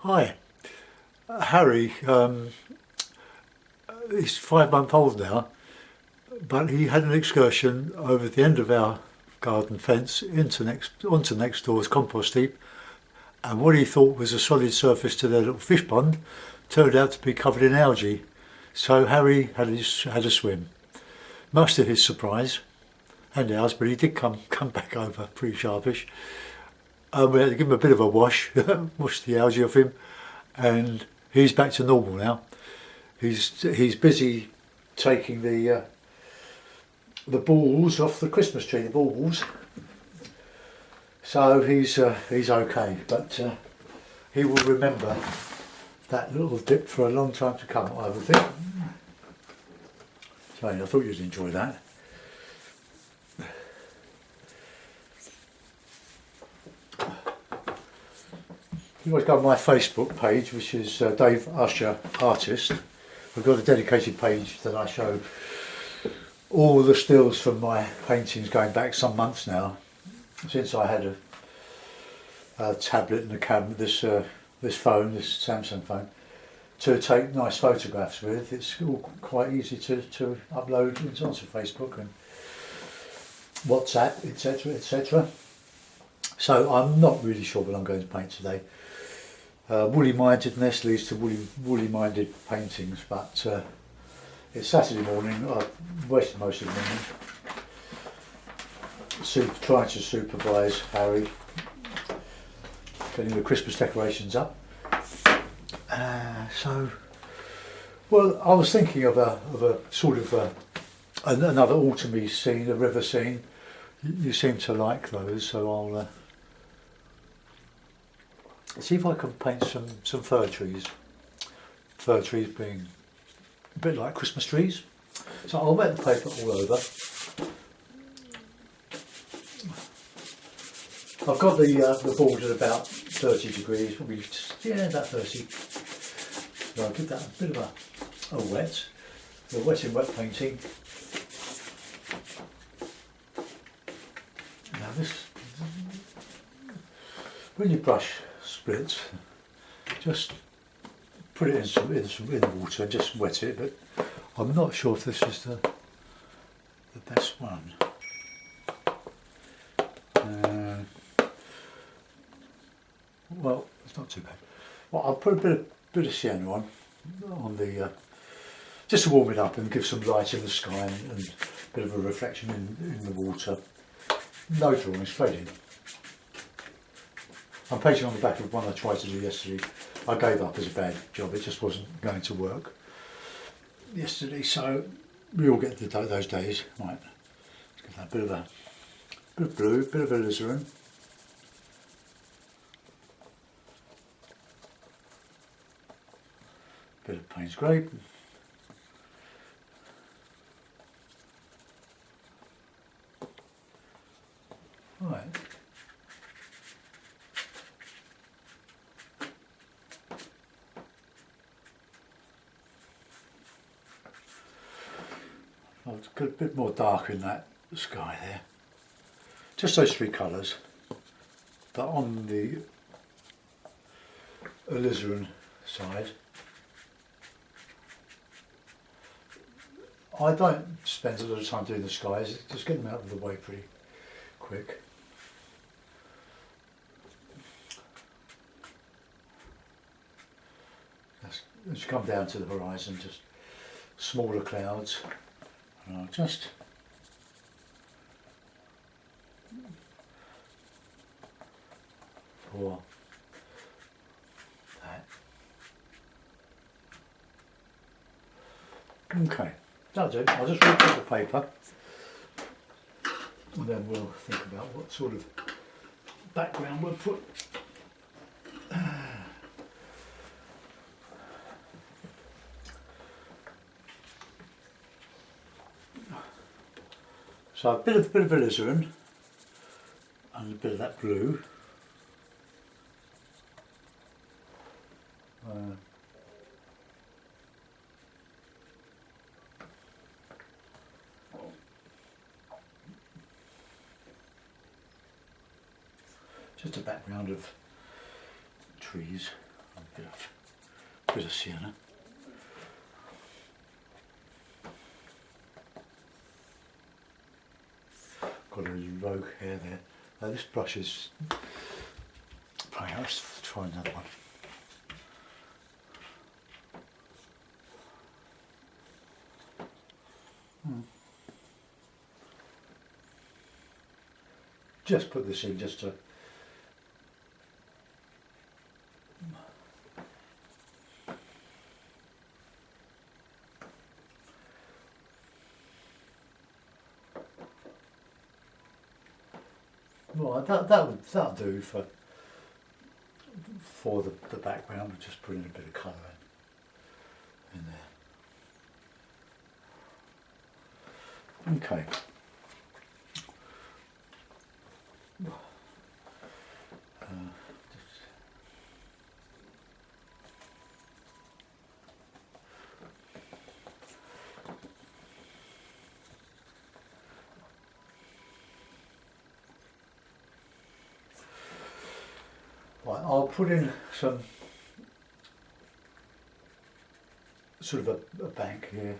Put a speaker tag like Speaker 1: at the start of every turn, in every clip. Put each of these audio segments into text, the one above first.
Speaker 1: Hi, Harry. He's 5 months old now, but he had an excursion over the end of our garden fence onto next door's compost heap, and what he thought was a solid surface to their little fish pond turned out to be covered in algae. So Harry had a swim, much to his surprise and ours, but he did come back over pretty sharpish. We had to give him a bit of a wash the algae off him, and he's back to normal now. He's busy taking the balls off the Christmas tree, the balls. So he's okay, but he will remember that little dip for a long time to come, I would think. So I thought you'd enjoy that. You always go on my Facebook page, which is Dave Usher Artist. We've got a dedicated page that I show all the stills from my paintings going back some months now, since I had a tablet and a camera, this Samsung phone, to take nice photographs with. It's all quite easy to upload onto Facebook and WhatsApp, etc., etc. So I'm not really sure what I'm going to paint today. Woolly mindedness leads to woolly minded paintings, but it's Saturday morning. I've wasted most of the morning trying to supervise Harry getting the Christmas decorations up. Well, I was thinking of a sort of another autumny scene, a river scene. You seem to like those, so I'll see if I can paint some fir trees. Fir trees being a bit like Christmas trees. So I'll wet the paper all over. I've got the board at about 30 degrees, probably about 30. So I'll give that a bit of a wet. The wet in wet painting. Now this, when you brush splits, just put it in the water and just wet it, but I'm not sure if this is the best one. Well, it's not too bad. Well, I'll put a bit of sienna on the just to warm it up and give some light in the sky and a bit of a reflection in the water. No drawing, straight in. I'm painting on the back of one I tried to do yesterday. I gave up as a bad job, it just wasn't going to work yesterday, so we all get those days. Right, let's give that a bit of blue, bit of alizarin. Bit of Payne's grape. Right. I'll get a bit more dark in that sky there. Just those three colours, but on the alizarin side. I don't spend a lot of time doing the skies, just get them out of the way pretty quick. As you come down to the horizon, just smaller clouds, and I'll just for that. Okay. That'll do. I'll just recut the paper and then we'll think about what sort of background we'll put. So a bit of alizarin and a bit of that blue. Just a background of trees. Bit of sienna. Got a rogue hair there. Now this brush is. Right, let's try another one. Just put this in just to. Right, that'll do for the background. We're just putting a bit of colour in there. Okay. Right, I'll put in some sort of a bank here.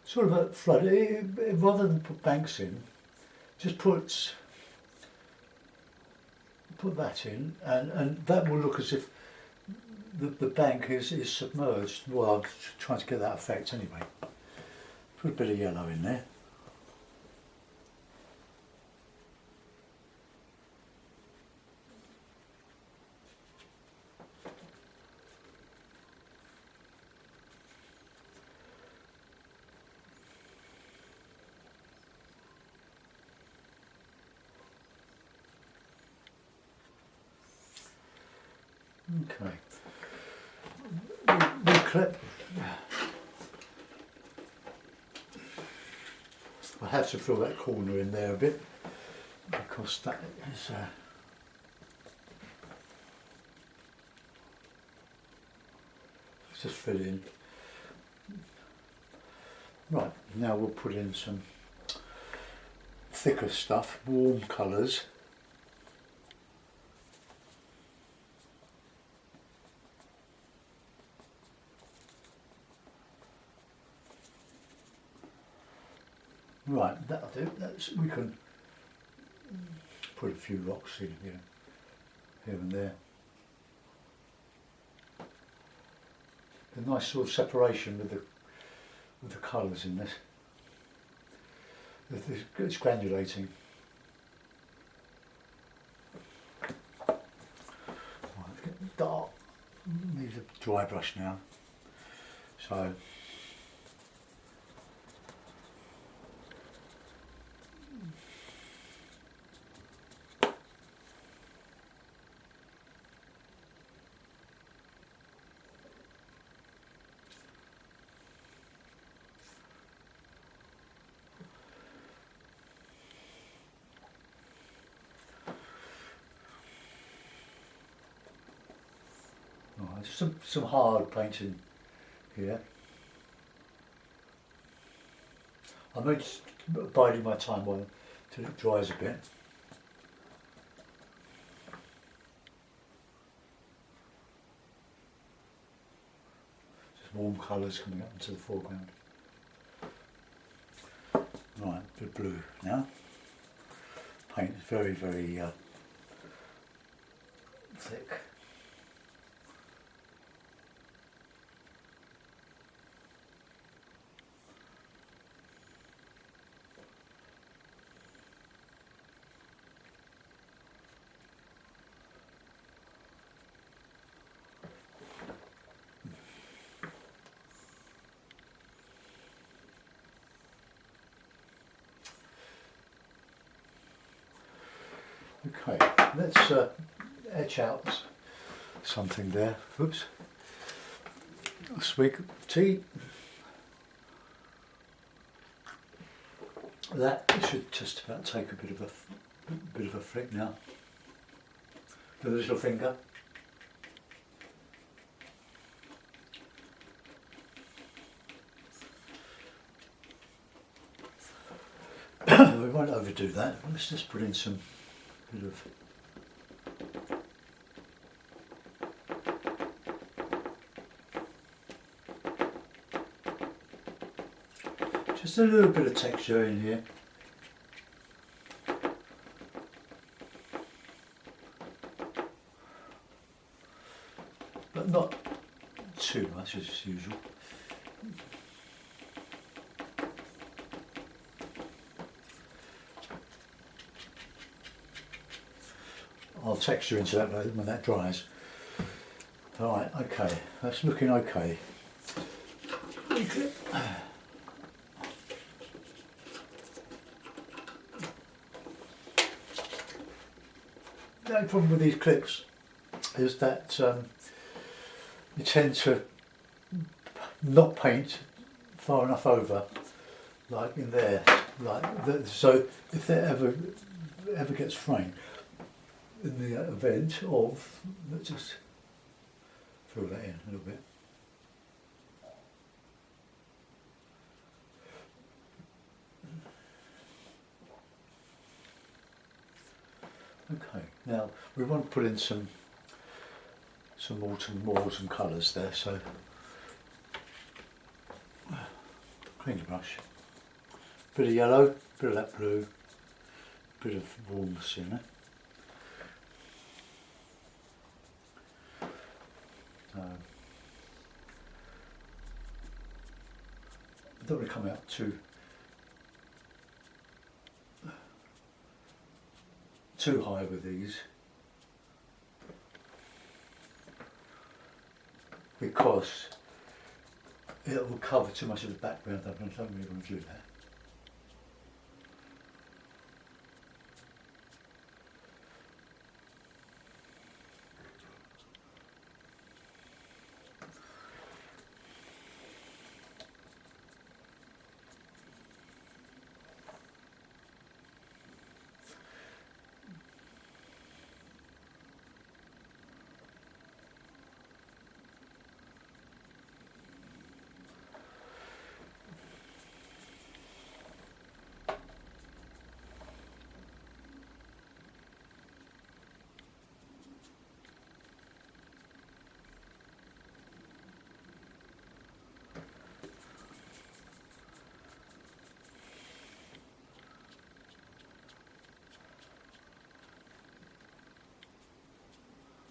Speaker 1: Sort of a flood. Rather than put banks in, just put that in, and that will look as if the bank is submerged. Well, I'm trying to get that effect anyway. Put a bit of yellow in there. Okay. We'll clip. I have to fill that corner in there a bit because that is. Let's just fill in. Right, now we'll put in some thicker stuff, warm colours. Right, that'll do. We can put a few rocks in here and there. A nice sort of separation with the colours in this. It's granulating. Right, it's getting dark. Need a dry brush now. So. Some hard painting here. I'm just biding my time till it dries a bit. Just warm colours coming up into the foreground. Right, a bit of blue now. Paint is very, very thick. Okay, let's etch out something there. Oops. A swig of tea. That should just about take a bit of a flick now. With a little finger. we won't overdo that. Let's just put in some bit of just a little bit of texture in here. But not too much as usual. I'll texture into that when that dries. Alright, okay, that's looking okay. The only problem with these clips is that you tend to not paint far enough over, like in there, so if it ever gets framed in the event of, let's just fill that in a little bit. Okay, now we want to put in some more autumn colours there, so clean the brush. Bit of yellow, bit of that blue, bit of warmth in it. I don't want to come out too high with these, because it will cover too much of the background. I don't really want to do that.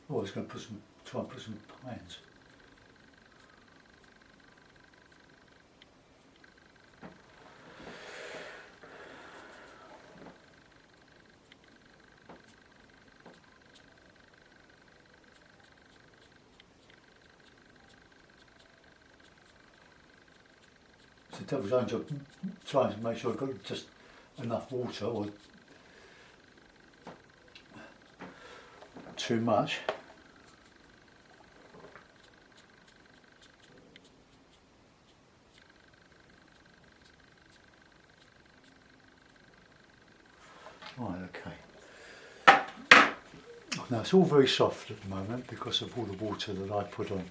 Speaker 1: Oh, I was going to try and put some pines. So devil's own job, trying to make sure I've got just enough water or too much. Right, okay. Now it's all very soft at the moment because of all the water that I put on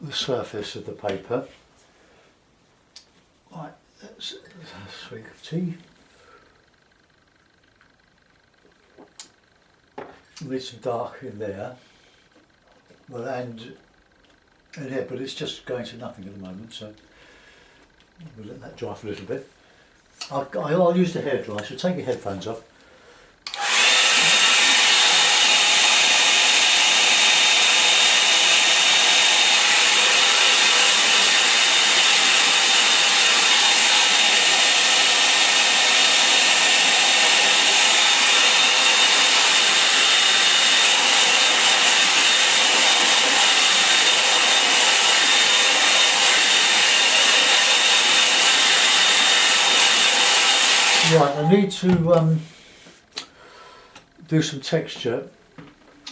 Speaker 1: the surface of the paper. Right, that's a swig of tea. Need some dark in there, well, and here, but it's just going to nothing at the moment, so we'll let that dry for a little bit. I'll use the hairdryer, so take your headphones off. Right, I need to do some texture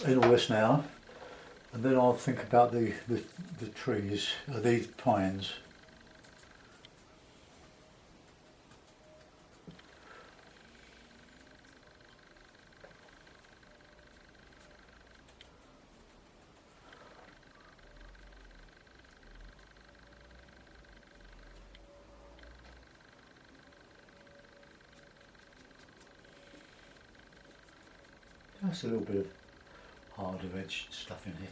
Speaker 1: in all this now, and then I'll think about the trees, these pines. That's a little bit of harder edged stuff in here.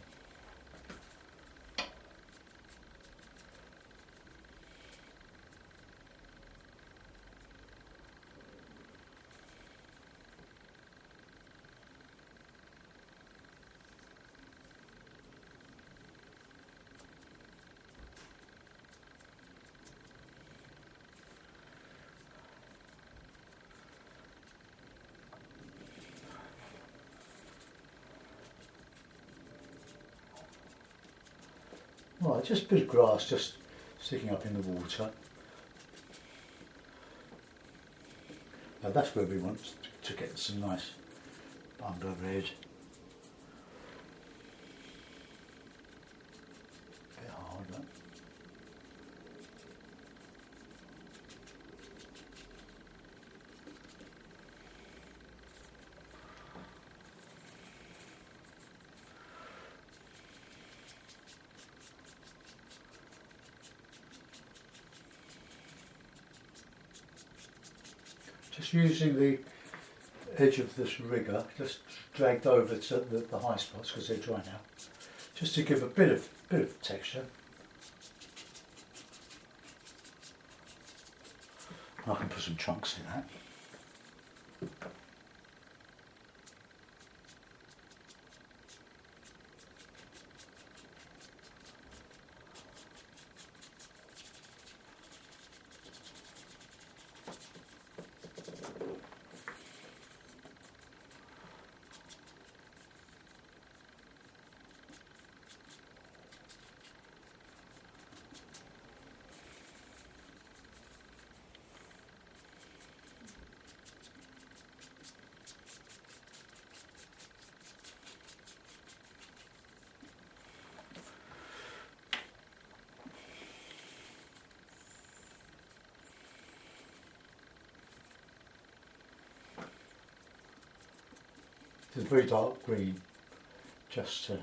Speaker 1: Right, just a bit of grass just sticking up in the water. Now that's where we want to get some nice umber red. Bit hard, but just using the edge of this rigger, just dragged over to the high spots because they're dry now, just to give a bit of texture. I can put some chunks in that. It's a very dark green, just to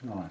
Speaker 1: right.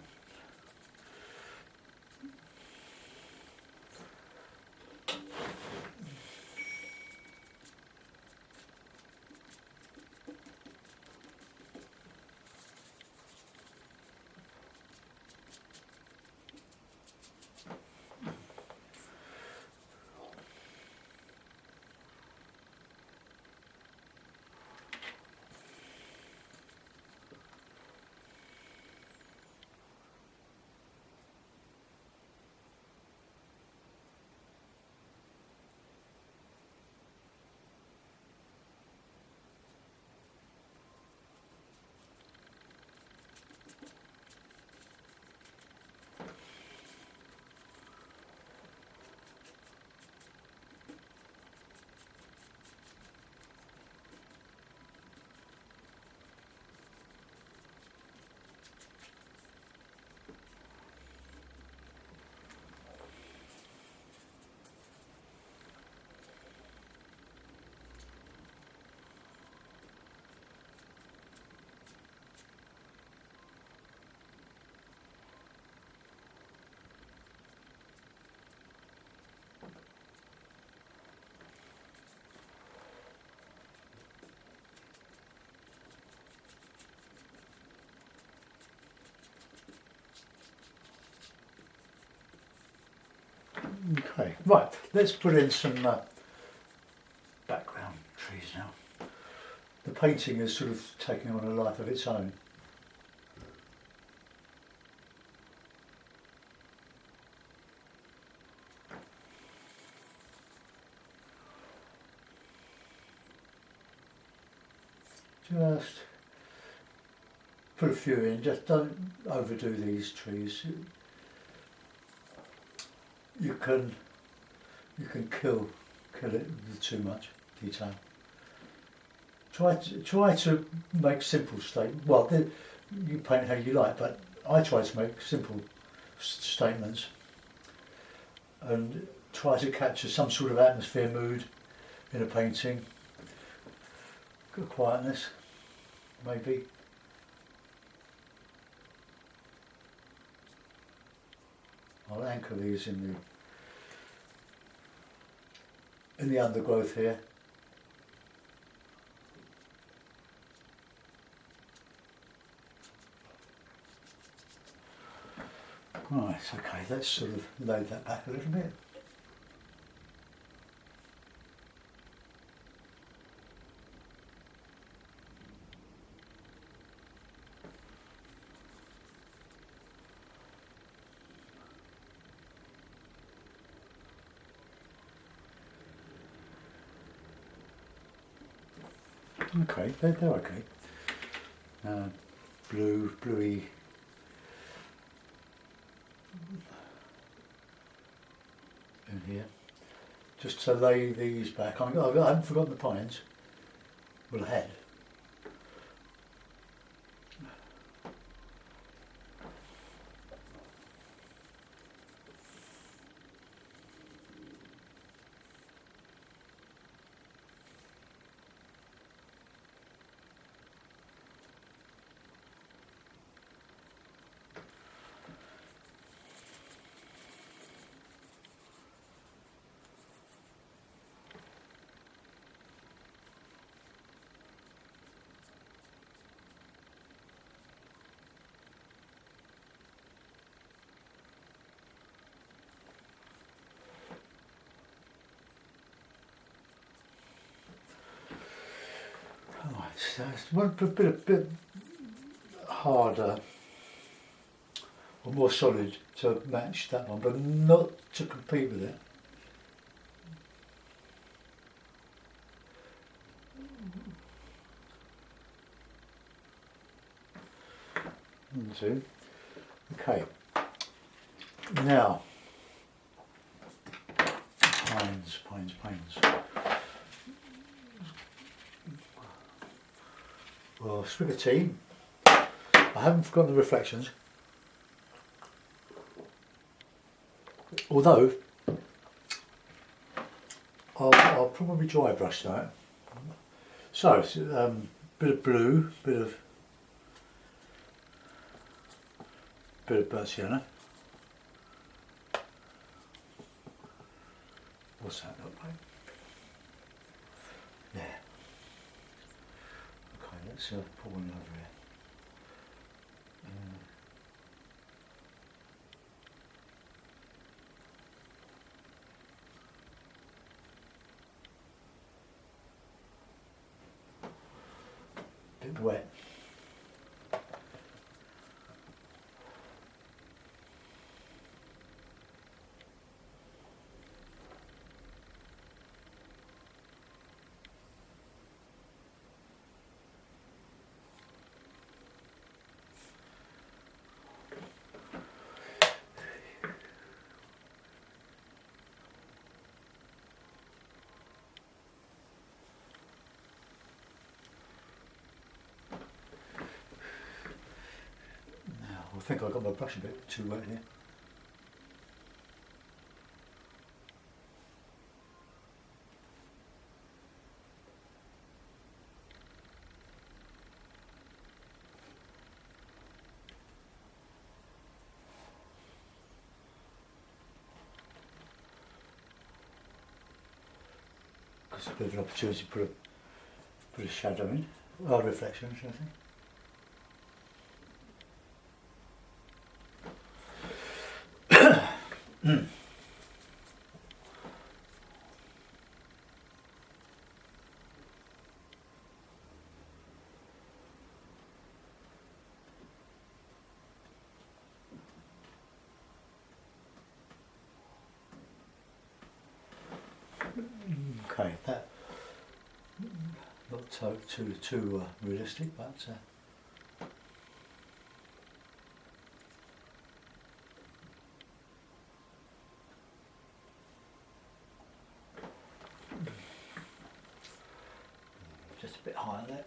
Speaker 1: Okay, right, let's put in some background trees now. The painting is sort of taking on a life of its own. Just put a few in, just don't overdo these trees. You can kill it with too much detail. Try to make simple statements. Well, you paint how you like, but I try to make simple statements and try to capture some sort of atmosphere, mood in a painting. Good quietness, maybe. I'll anchor these in in the undergrowth here. Right, okay, let's sort of load that back a little bit. Okay, they're okay. Bluey. In here. Just to lay these back. I haven't forgotten the pines. Well, I had. So it's a bit harder or more solid to match that one, but not to compete with it. One, two. Okay. Now, pines. Well, swig of tea. I haven't forgotten the reflections. Although, I'll probably dry brush that. So, bit of blue, bit of burnt sienna. What's that look like? Yeah. Okay, let's put one over here. Bit wet. I think I got my brush a bit too wet here. It's a bit of an opportunity to put a shadow in, or reflection, should I think. Okay, that not too realistic, but just a bit higher there.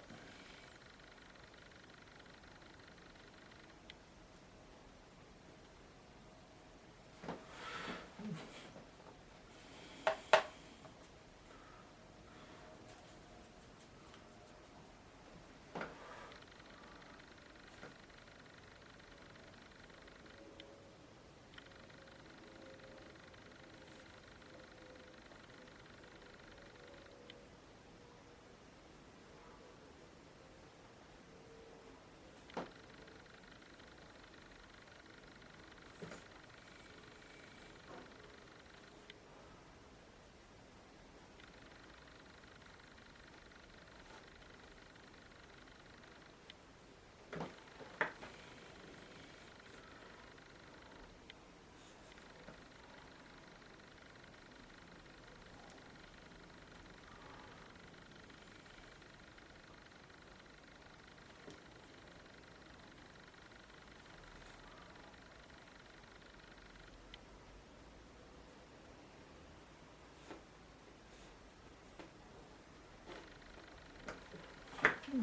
Speaker 1: This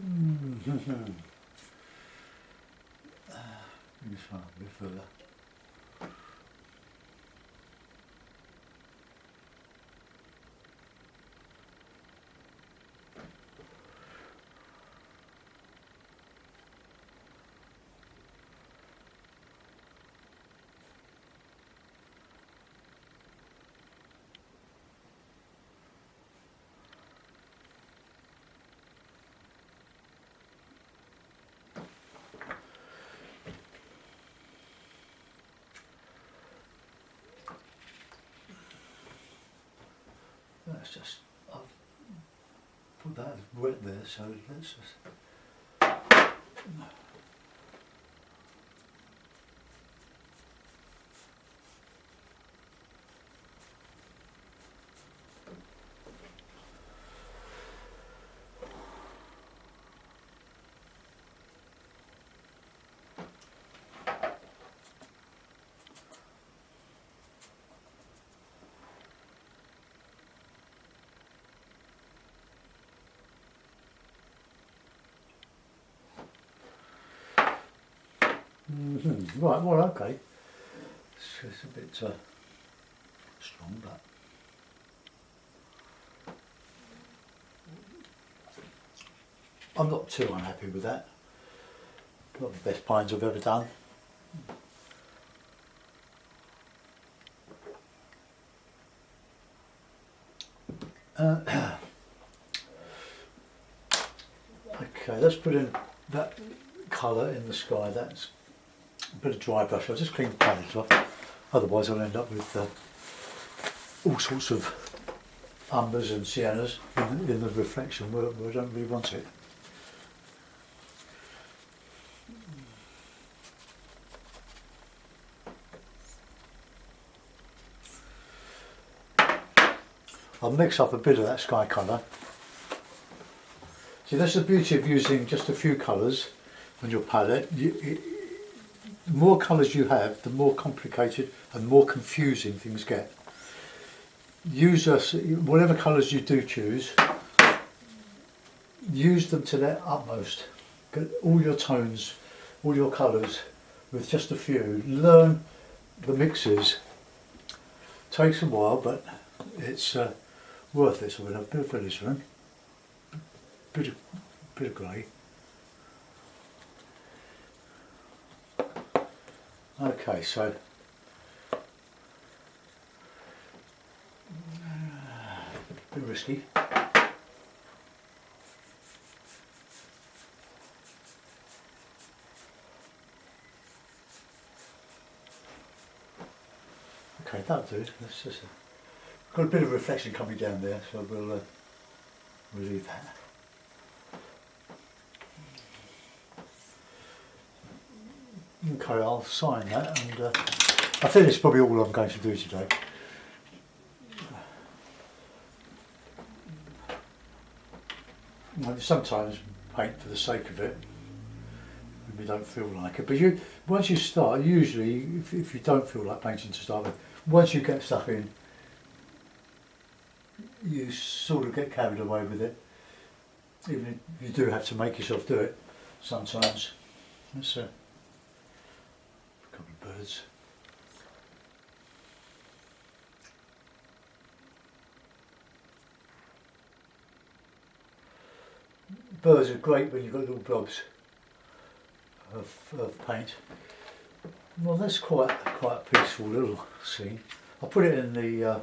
Speaker 1: one a bit further. That's just, I've put that wet there, so let's just. Right, well, okay. It's a bit strong, but I'm not too unhappy with that. Not the best pines I've ever done. Okay, let's put in that colour in the sky. That's a bit of dry brush. I'll just clean the palette off. Otherwise, I'll end up with all sorts of umbers and siennas in the reflection where I don't really want it. I'll mix up a bit of that sky colour. See, that's the beauty of using just a few colours on your palette. The more colours you have, the more complicated and more confusing things get. Use whatever colours you do choose, use them to their utmost. Get all your tones, all your colours with just a few. Learn the mixes. Takes a while, but it's worth it. So we'll have a bit of alizarin, bit of grey. Okay, so a bit risky. Okay, that'll do. Let's just got a bit of reflection coming down there, so we'll leave that. Okay, I'll sign that, and I think it's probably all I'm going to do today. Sometimes paint for the sake of it, we don't feel like it. But once you start, usually, if you don't feel like painting to start with, once you get stuck in, you sort of get carried away with it. Even if you do have to make yourself do it sometimes. That's a couple of birds. Birds are great when you've got little blobs of paint. Well, that's quite a peaceful little scene. I'll put it in the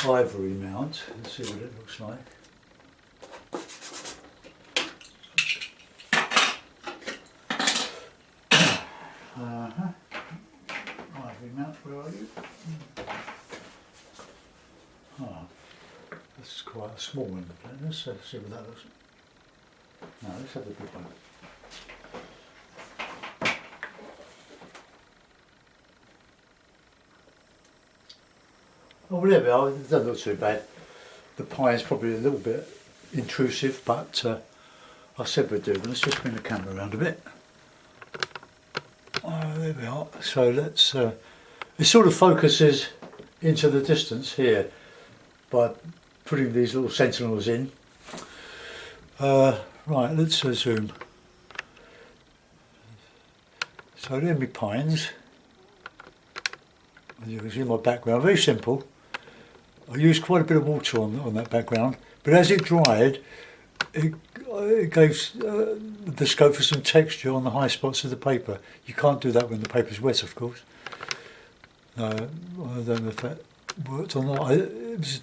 Speaker 1: ivory mount and see what it looks like. Ivory mount, where are you? Oh, this is quite a small one. Let's see what that looks like. No, let's have the big one. Oh, well, there we are. It doesn't look too bad. The pie is probably a little bit intrusive, but I said we'd do it. Let's just bring the camera around a bit. Oh, there we are. So let's. It sort of focuses into the distance here by putting these little sentinels in. Right, let's zoom. So there are my pines. As you can see my background, very simple. I used quite a bit of water on that background, but as it dried, it gave the scope for some texture on the high spots of the paper. You can't do that when the paper's wet, of course. No, I don't know if that worked or not. It's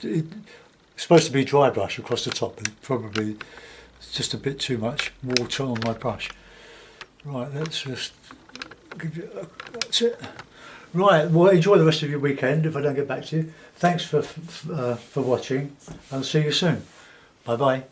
Speaker 1: supposed to be dry brush across the top, but probably it's just a bit too much water on my brush. Right, let's just that's it. Right, well, enjoy the rest of your weekend if I don't get back to you. Thanks for watching. I'll see you soon. Bye bye.